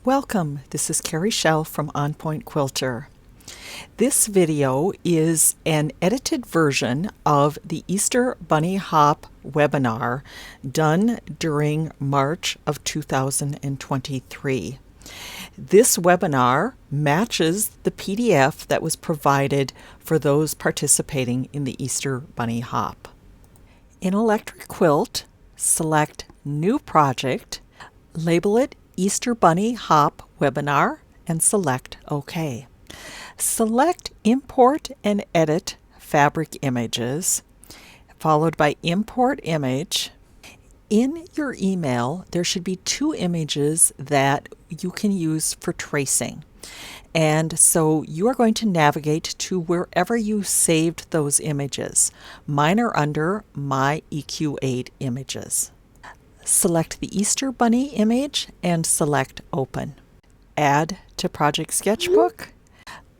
Welcome, this is Carrie Schell from On Point Quilter. This video is an edited version of the Easter Bunny Hop webinar done during March of 2023. This webinar matches the PDF that was provided for those participating in the Easter Bunny Hop. In Electric Quilt, select New Project, label it Easter Bunny Hop Webinar, and select OK. Select Import and Edit Fabric Images, followed by Import Image. In your email, there should be two images that you can use for tracing. And so you are going to navigate to wherever you saved those images. Mine are under My EQ8 Images. Select the Easter Bunny image and select Open. Add to Project Sketchbook.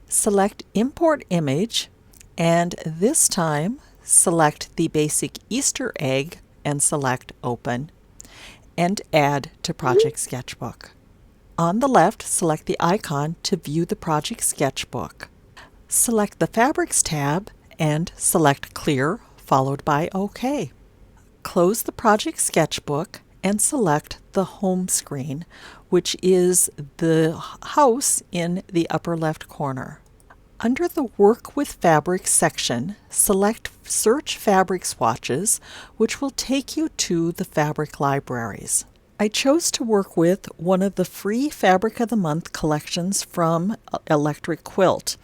Select Import Image, and this time select the basic Easter egg and select Open, and add to Project Sketchbook. On the left, select the icon to view the Project Sketchbook. Select the Fabrics tab and select Clear, followed by OK. Close the Project Sketchbook and select the home screen, which is the house in the upper left corner. Under the Work with Fabrics section, select Search Fabric Swatches, which will take you to the fabric libraries. I chose to work with one of the free Fabric of the Month collections from Electric Quilt.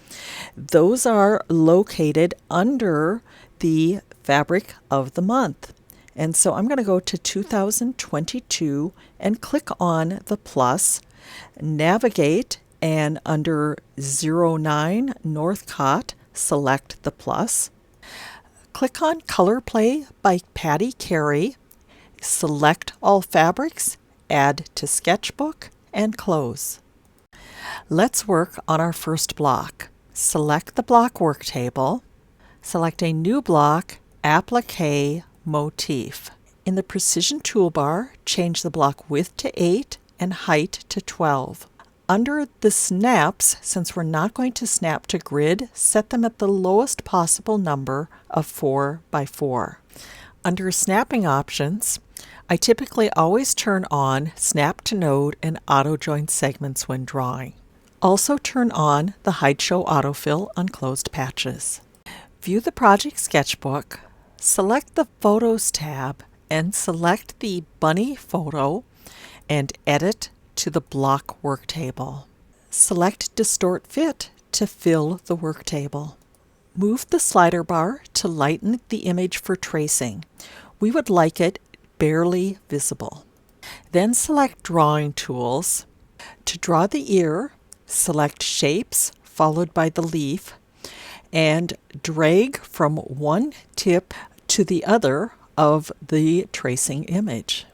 Those are located under the Fabric of the Month. And so I'm going to go to 2022 and click on the plus, navigate, and under 09 Northcott, select the plus. Click on Color Play by Patty Carey, select all fabrics, add to Sketchbook, and close. Let's work on our first block. Select the block work table, select a new block, Applique Motif. In the Precision toolbar, change the block width to 8 and height to 12. Under the snaps, since we're not going to snap to grid, set them at the lowest possible number of 4 by 4. Under snapping options, I typically always turn on Snap to Node and Auto Join Segments when drawing. Also turn on the Hide Show Autofill on closed patches. View the Project Sketchbook, select the Photos tab, and select the bunny photo and edit to the block work table. Select Distort Fit to fill the work table. Move the slider bar to lighten the image for tracing. We would like it barely visible. Then select Drawing Tools. To draw the ear, select Shapes followed by the leaf, and drag from one tip to the other of the tracing image.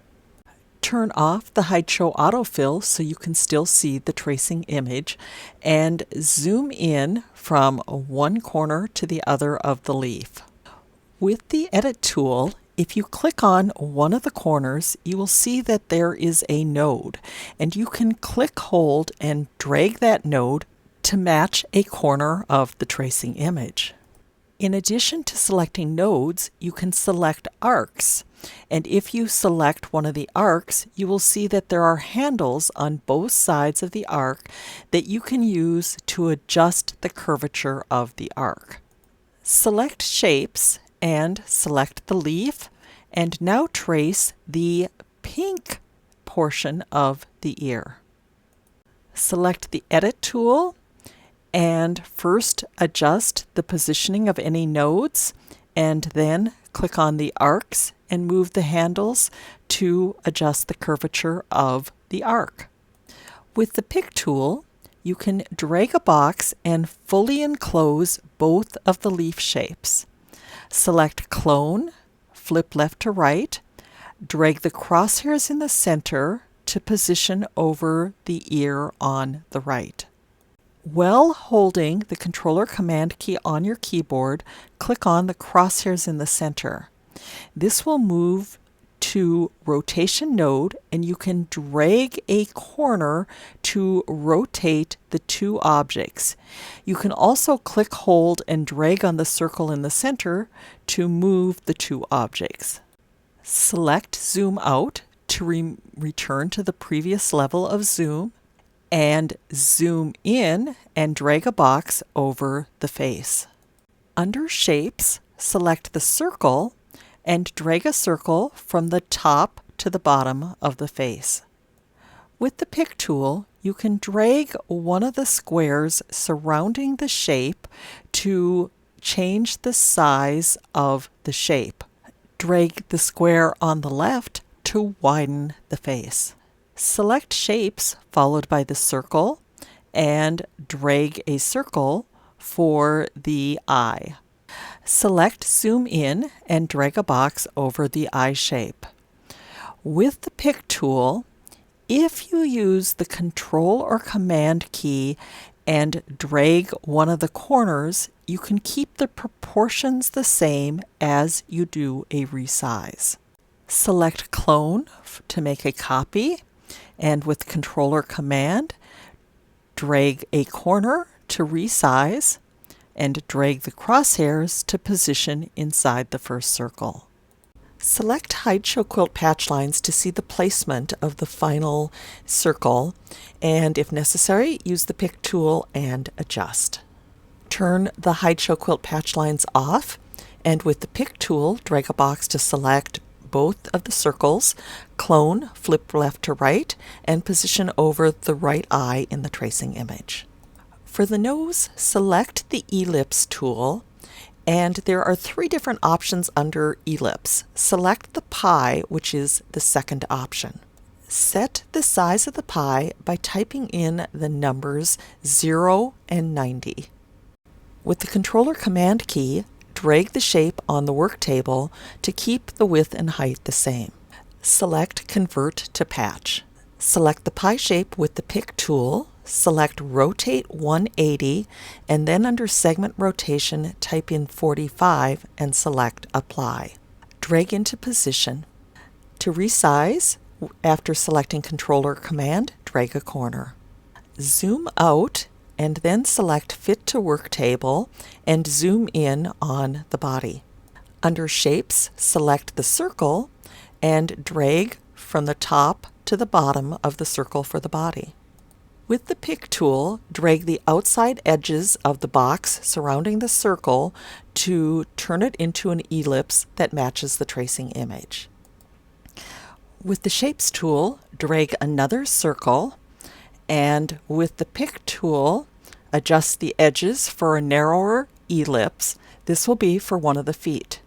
Turn off the Hide Show Autofill so you can still see the tracing image, and zoom in from one corner to the other of the leaf. With the Edit tool, if you click on one of the corners, you will see that there is a node, and you can click, hold, and drag that node to match a corner of the tracing image. In addition to selecting nodes, you can select arcs. And if you select one of the arcs, you will see that there are handles on both sides of the arc that you can use to adjust the curvature of the arc. Select Shapes and select the leaf, and now trace the pink portion of the ear. Select the Edit tool and first adjust the positioning of any nodes, and then click on the arcs and move the handles to adjust the curvature of the arc. With the Pick tool, you can drag a box and fully enclose both of the leaf shapes. Select Clone, flip left to right, drag the crosshairs in the center to position over the ear on the right. While holding the Controller Command key on your keyboard, click on the crosshairs in the center. This will move to Rotation Node, and you can drag a corner to rotate the two objects. You can also click, hold, and drag on the circle in the center to move the two objects. Select Zoom Out to return to the previous level of zoom, and zoom in and drag a box over the face. Under Shapes, select the circle and drag a circle from the top to the bottom of the face. With the Pick tool, you can drag one of the squares surrounding the shape to change the size of the shape. Drag the square on the left to widen the face. Select Shapes followed by the circle and drag a circle for the eye. Select Zoom In and drag a box over the eye shape. With the Pick tool, if you use the Control or Command key and drag one of the corners, you can keep the proportions the same as you do a resize. Select Clone to make a copy, and with Control or Command, drag a corner to resize, and drag the crosshairs to position inside the first circle. Select Hide Show Quilt patch lines to see the placement of the final circle, and if necessary, use the Pick tool and adjust. Turn the Hide Show Quilt patch lines off, and with the Pick tool, drag a box to select both of the circles, clone, flip left to right, and position over the right eye in the tracing image. For the nose, select the Ellipse tool, and there are three different options under Ellipse. Select the pie, which is the second option. Set the size of the pie by typing in the numbers 0 and 90. With the Control or Command key, drag the shape on the work table to keep the width and height the same. Select Convert to Patch. Select the pie shape with the Pick tool, select Rotate 180, and then under Segment Rotation, type in 45 and select Apply. Drag into position. To resize, after selecting Control or Command, drag a corner. Zoom out and then select Fit to Work Table and zoom in on the body. Under Shapes, select the circle and drag from the top to the bottom of the circle for the body. With the Pick tool, drag the outside edges of the box surrounding the circle to turn it into an ellipse that matches the tracing image. With the Shapes tool, drag another circle, and with the Pick tool, adjust the edges for a narrower ellipse. This will be for one of the feet.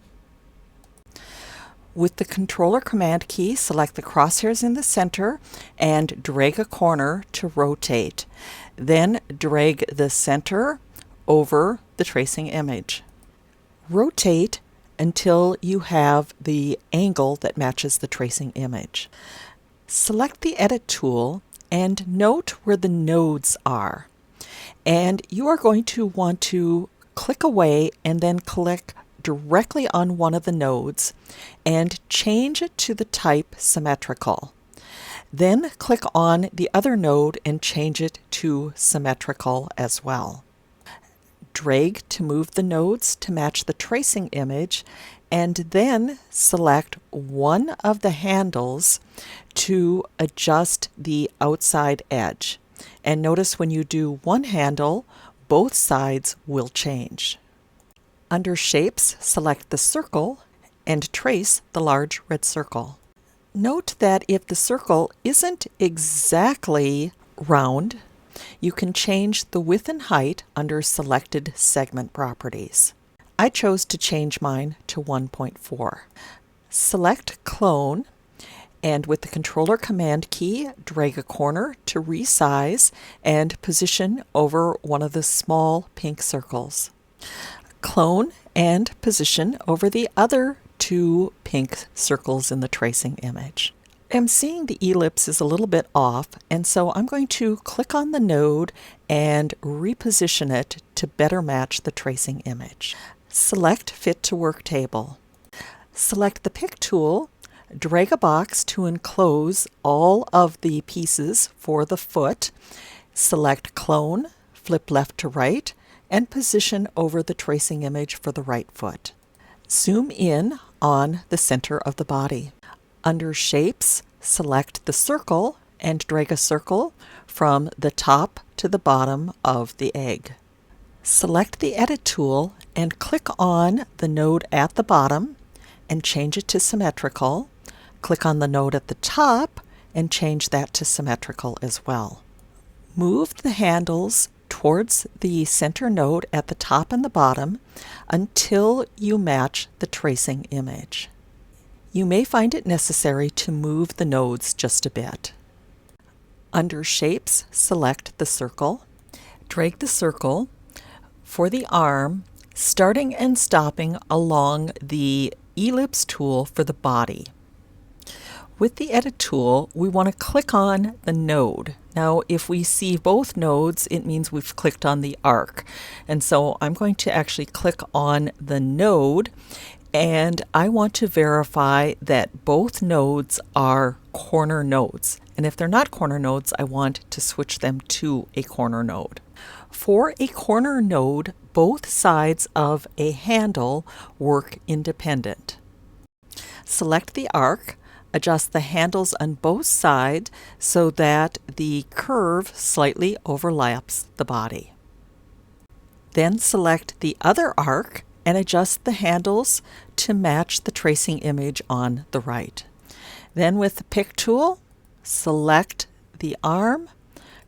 With the Control or Command key, select the crosshairs in the center and drag a corner to rotate. Then drag the center over the tracing image. Rotate until you have the angle that matches the tracing image. Select the Edit tool and note where the nodes are. And you are going to want to click away and then click directly on one of the nodes and change it to the type Symmetrical. Then click on the other node and change it to Symmetrical as well. Drag to move the nodes to match the tracing image, and then select one of the handles to adjust the outside edge. And notice when you do one handle, both sides will change. Under Shapes, select the circle and trace the large red circle. Note that if the circle isn't exactly round, you can change the width and height under Selected Segment Properties. I chose to change mine to 1.4. Select Clone, and with the Control or Command key, drag a corner to resize and position over one of the small pink circles. Clone and position over the other two pink circles in the tracing image. I'm seeing the ellipse is a little bit off, and so I'm going to click on the node and reposition it to better match the tracing image. Select Fit to Work Table. Select the Pick tool, Drag a box to enclose all of the pieces for the foot. Select Clone, flip left to right, and position over the tracing image for the right foot. Zoom in on the center of the body. Under Shapes, select the circle and drag a circle from the top to the bottom of the egg. Select the Edit tool and click on the node at the bottom and change it to symmetrical. Click on the node at the top and change that to symmetrical as well. Move the handles towards the center node at the top and the bottom until you match the tracing image. You may find it necessary to move the nodes just a bit. Under Shapes, select the circle. Drag the circle for the arm, starting and stopping along the ellipse tool for the body. With the Edit tool, we want to click on the node. Now, if we see both nodes, it means we've clicked on the arc. And so I'm going to actually click on the node, and I want to verify that both nodes are corner nodes. And if they're not corner nodes, I want to switch them to a corner node. For a corner node, both sides of a handle work independent. Select the arc. Adjust the handles on both sides so that the curve slightly overlaps the body. Then select the other arc and adjust the handles to match the tracing image on the right. Then with the Pick tool, select the arm,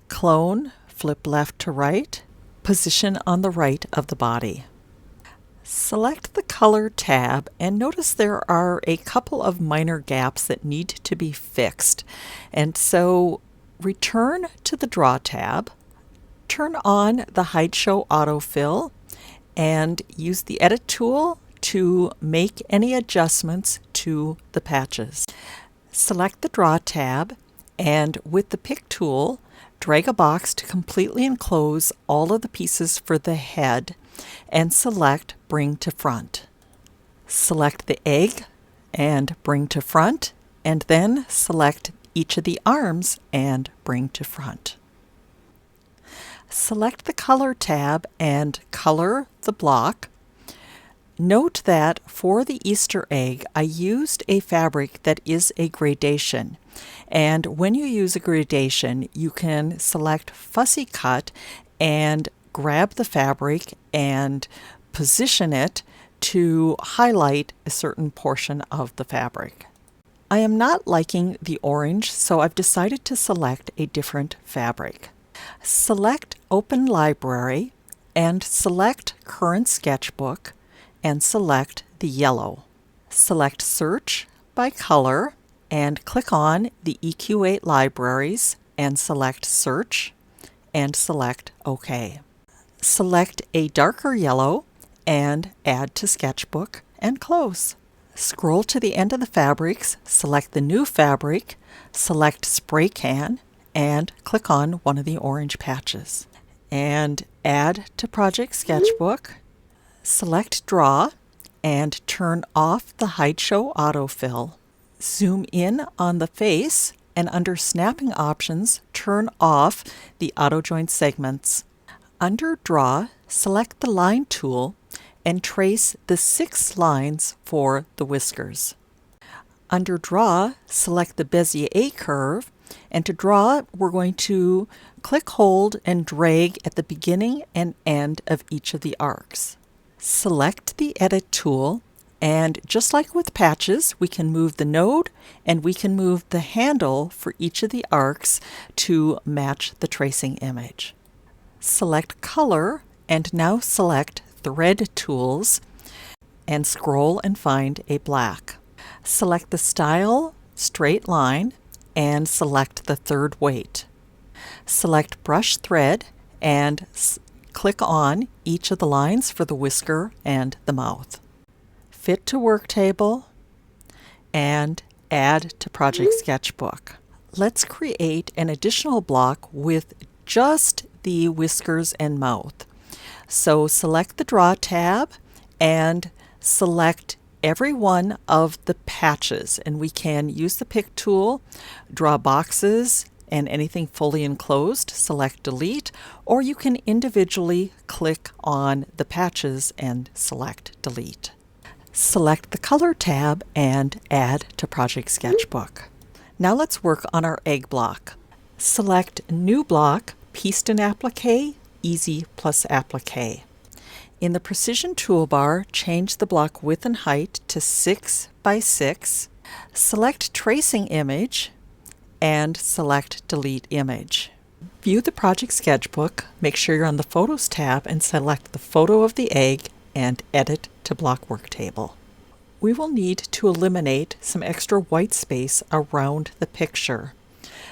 clone, flip left to right, position on the right of the body. Select the Color tab and notice there are a couple of minor gaps that need to be fixed. And so return to the Draw tab, turn on the Hide Show Autofill, and use the Edit tool to make any adjustments to the patches. Select the Draw tab and with the Pick tool, drag a box to completely enclose all of the pieces for the head and select Bring to Front. Select the egg and bring to front, and then select each of the arms and bring to front. Select the Color tab and color the block. Note that for the Easter egg, I used a fabric that is a gradation. And when you use a gradation, you can select Fussy Cut and grab the fabric and position it to highlight a certain portion of the fabric. I am not liking the orange, so I've decided to select a different fabric. Select Open Library and select Current Sketchbook and select the yellow. Select Search by Color and click on the EQ8 libraries and select Search and select OK. Select a darker yellow and add to Sketchbook and close. Scroll to the end of the fabrics, select the new fabric, select Spray Can, and click on one of the orange patches. And add to Project Sketchbook, select Draw, and turn off the Hide Show Autofill. Zoom in on the face, and under Snapping Options, turn off the Auto Joint Segments. Under Draw, select the Line tool and trace the 6 lines for the whiskers. Under Draw, select the Bezier curve, and to draw, we're going to click, hold, and drag at the beginning and end of each of the arcs. Select the Edit tool, and just like with patches, we can move the node and we can move the handle for each of the arcs to match the tracing image. Select Color and now select Thread tools and scroll and find a black. Select the Style Straight Line and select the third weight. Select Brush Thread and click on each of the lines for the whisker and the mouth. Fit to Work Table and add to Project Sketchbook. Let's create an additional block with just the whiskers and mouth. So select the Draw tab and select every one of the patches, and we can use the pick tool, draw boxes, and anything fully enclosed, select delete, or you can individually click on the patches and select delete. Select the Color tab and add to Project Sketchbook. Now let's work on our egg block. Select New Block, Piston Applique, Easy plus Applique. In the Precision toolbar, change the block width and height to 6 by 6. Select Tracing Image and select Delete Image. View the Project Sketchbook, make sure you're on the Photos tab and select the photo of the egg and Edit to Block Worktable. We will need to eliminate some extra white space around the picture.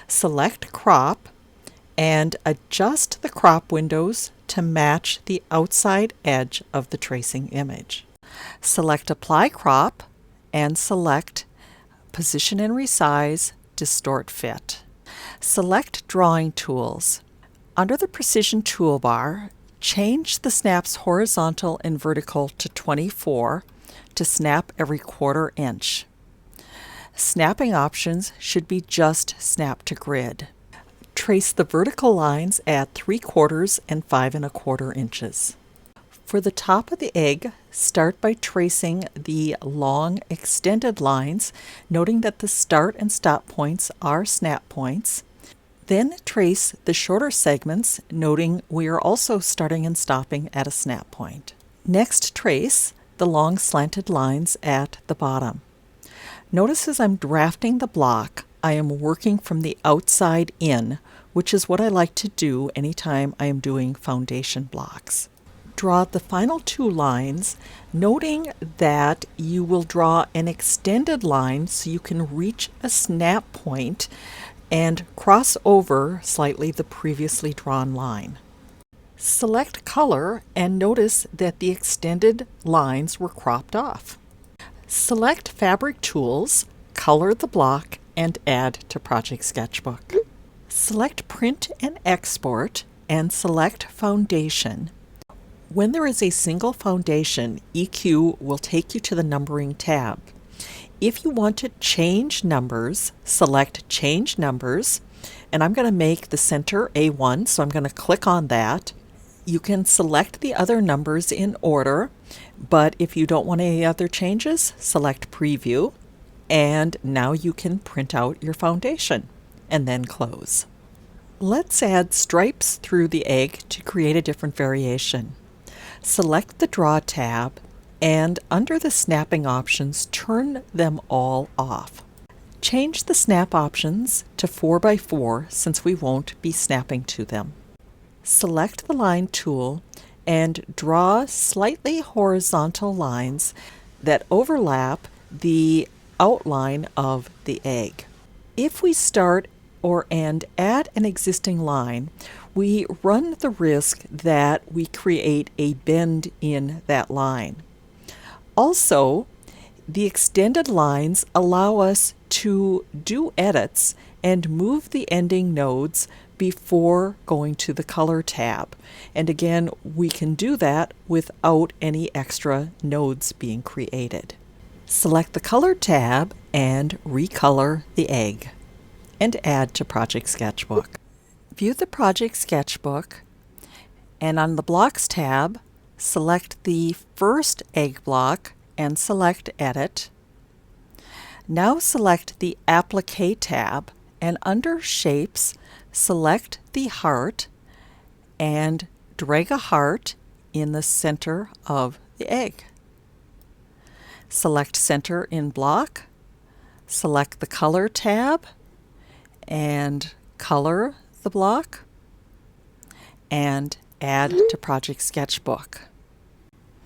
Select Crop and adjust the crop windows to match the outside edge of the tracing image. Select Apply Crop and select Position and Resize, Distort Fit. Select Drawing Tools. Under the Precision toolbar, change the snaps horizontal and vertical to 24 to snap every 1/4 inch. Snapping options should be just snap to grid. Trace the vertical lines at 3/4 and 5 1/4 inches. For the top of the egg, start by tracing the long extended lines, noting that the start and stop points are snap points. Then trace the shorter segments, noting we are also starting and stopping at a snap point. Next, trace the long slanted lines at the bottom. Notice as I'm drafting the block, I am working from the outside in, which is what I like to do anytime I am doing foundation blocks. Draw the final 2 lines, noting that you will draw an extended line so you can reach a snap point and cross over slightly the previously drawn line. Select Color and notice that the extended lines were cropped off. Select Fabric Tools, color the block, and add to Project Sketchbook. Select Print and Export and select Foundation. When there is a single foundation, EQ will take you to the Numbering tab. If you want to change numbers, select Change Numbers, and I'm going to make the center A1, so I'm going to click on that. You can select the other numbers in order, but if you don't want any other changes, select Preview, and now you can print out your foundation, and then close. Let's add stripes through the egg to create a different variation. Select the Draw tab, and under the snapping options, turn them all off. Change the snap options to 4x4 since we won't be snapping to them. Select the Line tool and draw slightly horizontal lines that overlap the outline of the egg. If we start and add an existing line, we run the risk that we create a bend in that line. Also, the extended lines allow us to do edits and move the ending nodes before going to the Color tab. And again, we can do that without any extra nodes being created. Select the Color tab and recolor the egg and add to Project Sketchbook. View the Project Sketchbook, and on the Blocks tab, select the first egg block and select Edit. Now select the Applique tab, and under Shapes, select the heart and drag a heart in the center of the egg. Select Center in Block, select the Color tab, and color the block, and add to Project Sketchbook.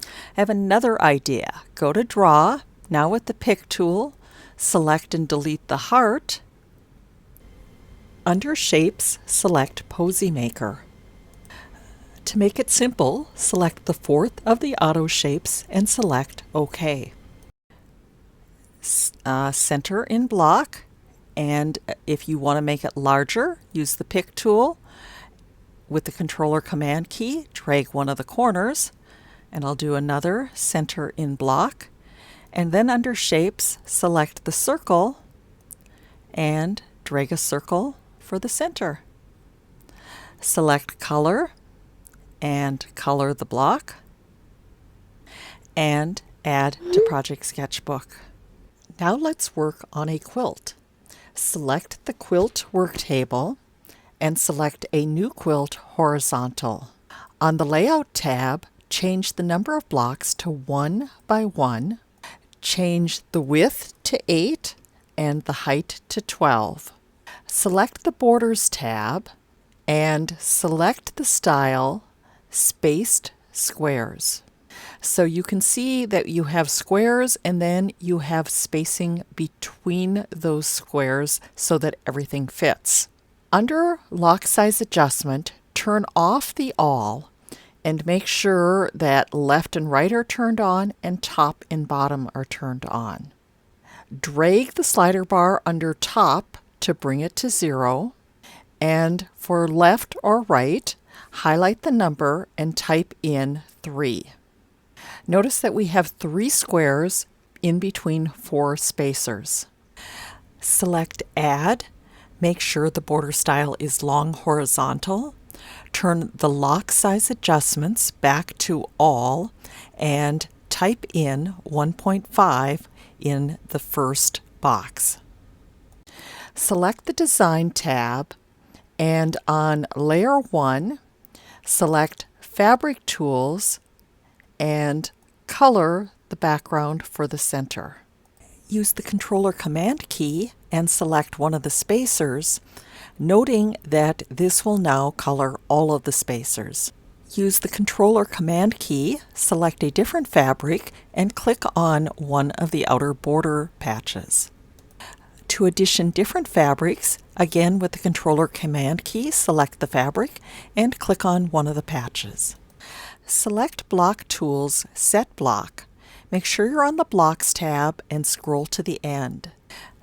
I have another idea. Go to Draw, now with the Pick tool, select and delete the heart. Under Shapes, select Posy Maker. To make it simple, select the 4th of the auto shapes and select OK. Center in Block, and if you want to make it larger, use the Pick tool. With the controller command key, drag one of the corners, and I'll do another center in Block. And then under Shapes, select the circle and drag a circle for the center. Select Color and color the block and add to Project Sketchbook. Now let's work on a quilt. Select the Quilt work table and select a new quilt horizontal. On the Layout tab, change the number of blocks to 1 by 1, change the width to 8 and the height to 12. Select the Borders tab and select the style Spaced Squares. So you can see that you have squares and then you have spacing between those squares so that everything fits. Under Lock Size Adjustment, turn off the All and make sure that left and right are turned on and top and bottom are turned on. Drag the slider bar under top to bring it to 0, and for left or right, highlight the number and type in 3. Notice that we have 3 squares in between 4 spacers. Select Add, make sure the border style is long horizontal, turn the lock size adjustments back to all, and type in 1.5 in the first box. Select the Design tab, and on Layer 1, select Fabric Tools and color the background for the center. Use the Controller Command key and select one of the spacers, noting that this will now color all of the spacers. Use the Controller Command key, select a different fabric, and click on one of the outer border patches. To addition different fabrics, again with the Controller Command key, select the fabric and click on one of the patches. Select Block Tools, Set Block. Make sure you're on the Blocks tab and scroll to the end.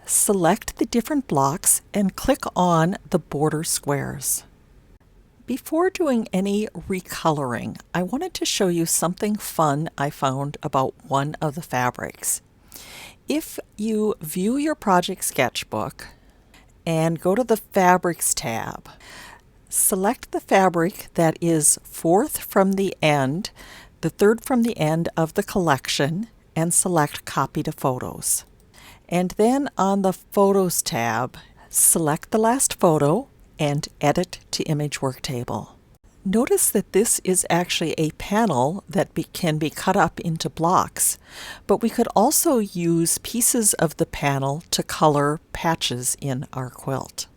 Select the different blocks and click on the border squares. Before doing any recoloring, I wanted to show you something fun I found about one of the fabrics. If you view your project sketchbook and go to the Fabrics tab, select the fabric that is 4th from the end, the 3rd from the end of the collection, and select Copy to Photos. And then on the Photos tab, select the last photo and Edit to Image Worktable. Notice that this is actually a panel that can be cut up into blocks, but we could also use pieces of the panel to color patches in our quilt.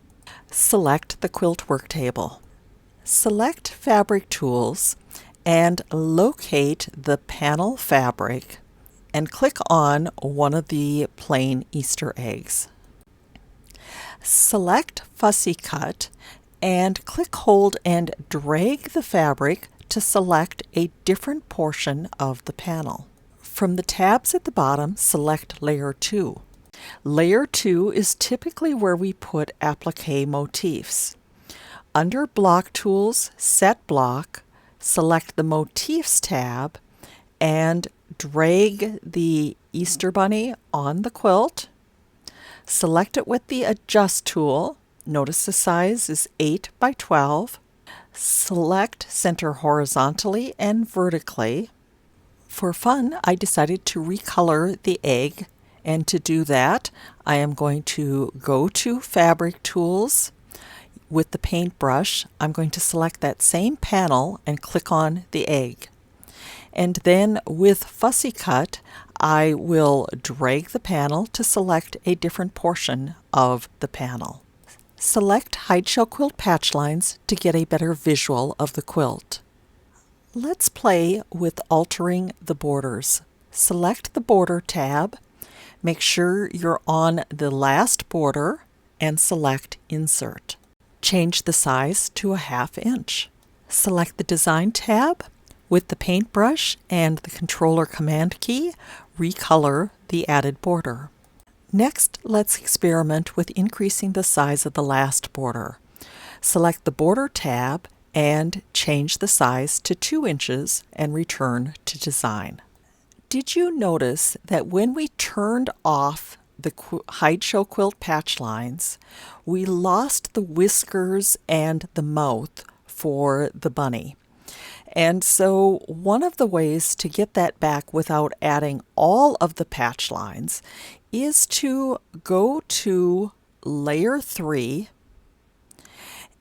Select the Quilt Worktable. Select Fabric Tools and locate the panel fabric and click on one of the plain Easter eggs. Select Fussy Cut and click, hold, and drag the fabric to select a different portion of the panel. From the tabs at the bottom, select Layer 2. Layer 2 is typically where we put applique motifs. Under Block Tools, Set Block, select the Motifs tab and drag the Easter Bunny on the quilt. Select it with the Adjust tool. Notice the size is 8 by 12. Select Center horizontally and vertically. For fun, I decided to recolor the egg, and to do that, I am going to go to Fabric Tools. With the paintbrush, I'm going to select that same panel and click on the egg. And then with Fussy Cut, I will drag the panel to select a different portion of the panel. Select Hide Shell Quilt patch lines to get a better visual of the quilt. Let's play with altering the borders. Select the Border tab, make sure you're on the last border, and select Insert. Change the size to a 1/2 inch. Select the Design tab. With the paintbrush and the Controller Command key, recolor the added border. Next, let's experiment with increasing the size of the last border. Select the Border tab and change the size to 2 inches and return to Design. Did you notice that when we turned off the Hide Show Quilt patch lines, we lost the whiskers and the mouth for the bunny? And so one of the ways to get that back without adding all of the patch lines is to go to Layer 3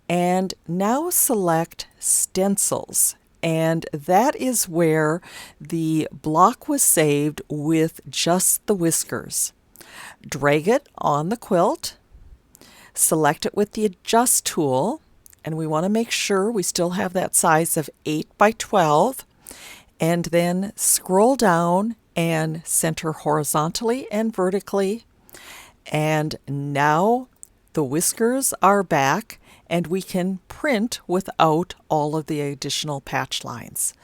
and now select Stencils. And that is where the block was saved with just the whiskers. Drag it on the quilt, select it with the Adjust tool, and we want to make sure we still have that size of 8 by 12, and then scroll down and center horizontally and vertically. And now the whiskers are back, and we can print without all of the additional patch lines.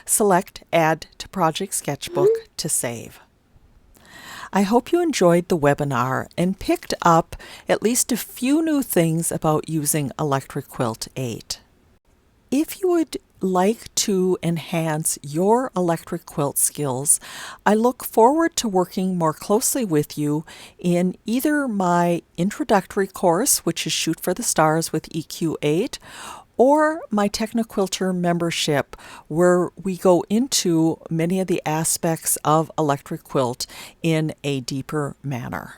Select Add to Project Sketchbook to save. I hope you enjoyed the webinar and picked up at least a few new things about using Electric Quilt 8. If you would like to enhance your electric quilt skills, I look forward to working more closely with you in either my introductory course, which is Shoot for the Stars with EQ8, or my Techno-Quilter membership, where we go into many of the aspects of electric quilt in a deeper manner.